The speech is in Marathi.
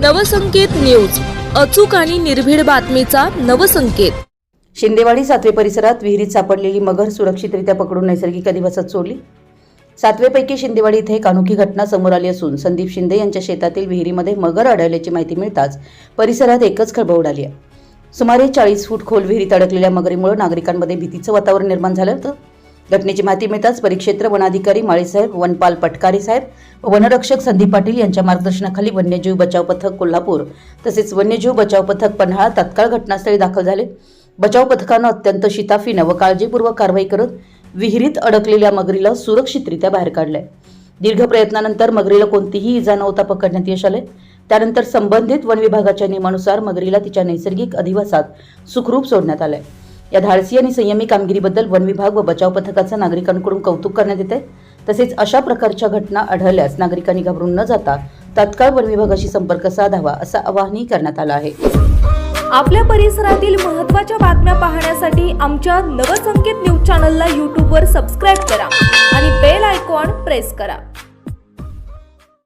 नवसंकेत न्यूज, अचूक आणि निर्भीड बातमीचा नवसंकेत। शिंदेवाडी सातवे परिसरात विहिरीत सापडलेली मगर सुरक्षितरित्या पकडून नैसर्गिक अधिवासात सोडली। सातवेपैकी शिंदेवाडी इथे एक अनोखी घटना समोर आली असून संदीप शिंदे यांच्या शेतातील विहिरीमध्ये मगर आढळल्याची माहिती मिळताच परिसरात एकच खळबळ उडाली आहे। सुमारे 40 फूट खोल विहिरीत अडकलेल्या मगरीमुळे नागरिकांमध्ये भीतीचं वातावरण निर्माण झालं होतं। घटनेची माहिती मिळताच परिक्षेत्र वनाधिकारी माळीसाहेब, वनपाल पटकारी साहेब व वनरक्षक संदीप पाटील यांच्या मार्गदर्शनाखाली वन्यजीव बचाव पथक कोल्हापूर तसेच वन्यजीव बचाव पथक पन्हाळा तात्काळ घटनास्थळी दाखल झाले। बचाव पथकानं अत्यंत शिताफीनं व काळजीपूर्वक कारवाई करत विहिरीत अडकलेल्या मगरीला सुरक्षितरित्या बाहेर काढले। दीर्घ प्रयत्नानंतर मगरीला कोणतीही इजा न होता पकडण्यात यश आले। त्यानंतर संबंधित वन विभागाच्या नियमानुसार मगरीला तिच्या नैसर्गिक अधिवासात सुखरूप सोडण्यात आले। या धाडसी आणि संयमी कामगिरीबद्दल वन विभाग व बचाव पथकाचं नागरिकांकडून कौतुक करण्यात येते। तसेच अशा प्रकारच्या घटना आढळल्यास नागरिकांनी घाबरून न जाता तात्काळ वन विभागाशी संपर्क साधावा असं आवाहनही करण्यात आलं आहे। आपल्या परिसरातील महत्त्वाच्या बातम्या पाहण्यासाठी आमच्या नवसंकेत न्यूज चॅनलला YouTube वर सबस्क्राइब करा आणि बेल आयकॉन प्रेस करा।